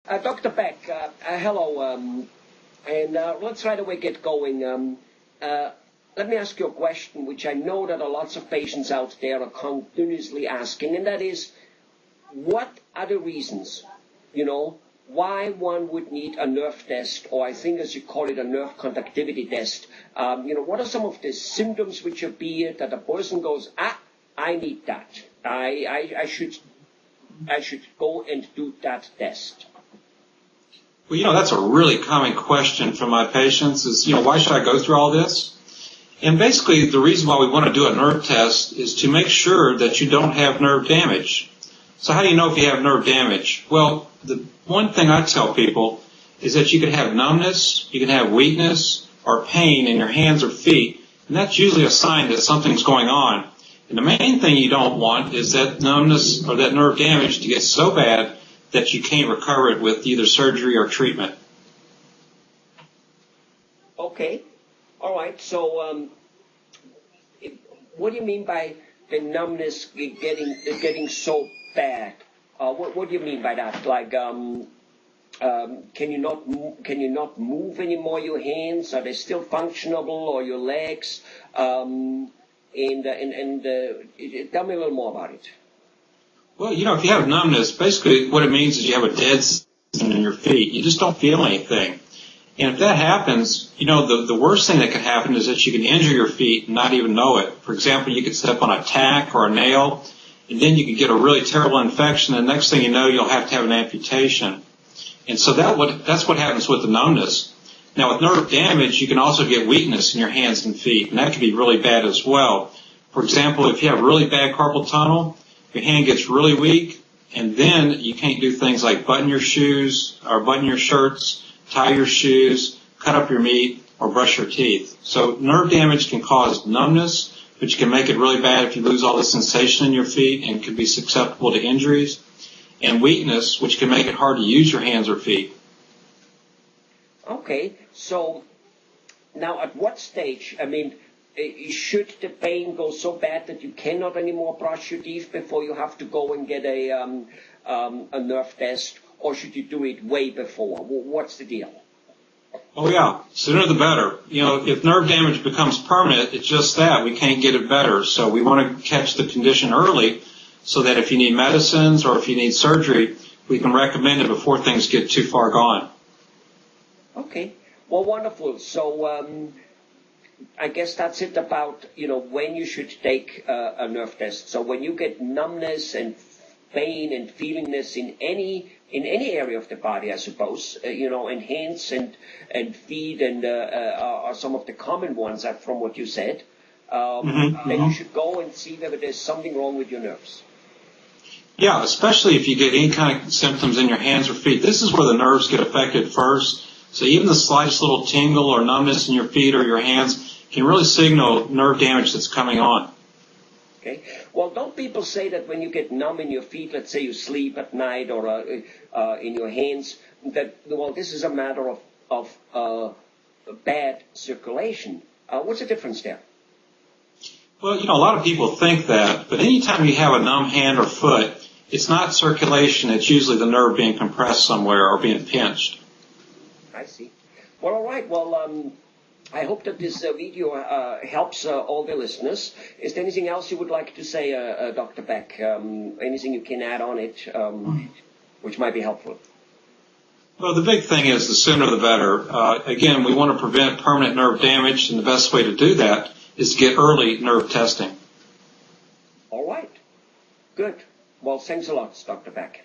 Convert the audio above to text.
Dr. Beck, hello, and let's right away get going. Let me ask you a question, which I know that lots of patients out there are continuously asking, and that is, what are the reasons, why one would need a nerve test, or I think as you call it, a nerve conductivity test? What are some of the symptoms which appear that a person goes, I need that. I should go and do that test. Well, that's a really common question from my patients is, why should I go through all this? And basically, the reason why we want to do a nerve test is to make sure that you don't have nerve damage. So how do you know if you have nerve damage? Well, the one thing I tell people is that you can have numbness, you can have weakness or pain in your hands or feet, and that's usually a sign that something's going on. And the main thing you don't want is that numbness or that nerve damage to get so bad that you can't recover it with either surgery or treatment. Okay. All right. So what do you mean by the numbness getting so bad? What do you mean by that? Like, can you not move anymore your hands? Are they still functionable, or your legs? And tell me a little more about it. Well, if you have numbness, basically what it means is you have a dead system in your feet. You just don't feel anything. And if that happens, the worst thing that could happen is that you can injure your feet and not even know it. For example, you could step on a tack or a nail, and then you could get a really terrible infection, and the next thing you know, you'll have to have an amputation. And so that's what happens with the numbness. Now, with nerve damage, you can also get weakness in your hands and feet, and that can be really bad as well. For example, if you have really bad carpal tunnel, your hand gets really weak, and then you can't do things like button your shoes or button your shirts, tie your shoes, cut up your meat, or brush your teeth. So nerve damage can cause numbness, which can make it really bad if you lose all the sensation in your feet and can be susceptible to injuries, and weakness, which can make it hard to use your hands or feet. Okay, so now at what stage, should the pain go so bad that you cannot anymore brush your teeth before you have to go and get a nerve test, or should you do it way before? What's the deal? Oh, yeah. Sooner the better. If nerve damage becomes permanent, it's just that. We can't get it better. So we want to catch the condition early so that if you need medicines or if you need surgery, we can recommend it before things get too far gone. Okay. Well, wonderful. So I guess that's it about, when you should take a nerve test. So when you get numbness and pain and feelingness in any area of the body, I suppose, in hands and feet and are some of the common ones from what you said, then you should go and see whether there's something wrong with your nerves. Yeah, especially if you get any kind of symptoms in your hands or feet. This is where the nerves get affected first. So even the slightest little tingle or numbness in your feet or your hands can really signal nerve damage that's coming on. Okay. Well, don't people say that when you get numb in your feet, let's say you sleep at night or in your hands, that, well, this is a matter of bad circulation? What's the difference there? Well, a lot of people think that, but anytime you have a numb hand or foot, it's not circulation. It's usually the nerve being compressed somewhere or being pinched. I see. Well, all right. Well, I hope that this video helps all the listeners. Is there anything else you would like to say, Dr. Beck? Anything you can add on it, which might be helpful? Well, the big thing is the sooner the better. Again, we want to prevent permanent nerve damage, and the best way to do that is to get early nerve testing. All right. Good. Well, thanks a lot, Dr. Beck.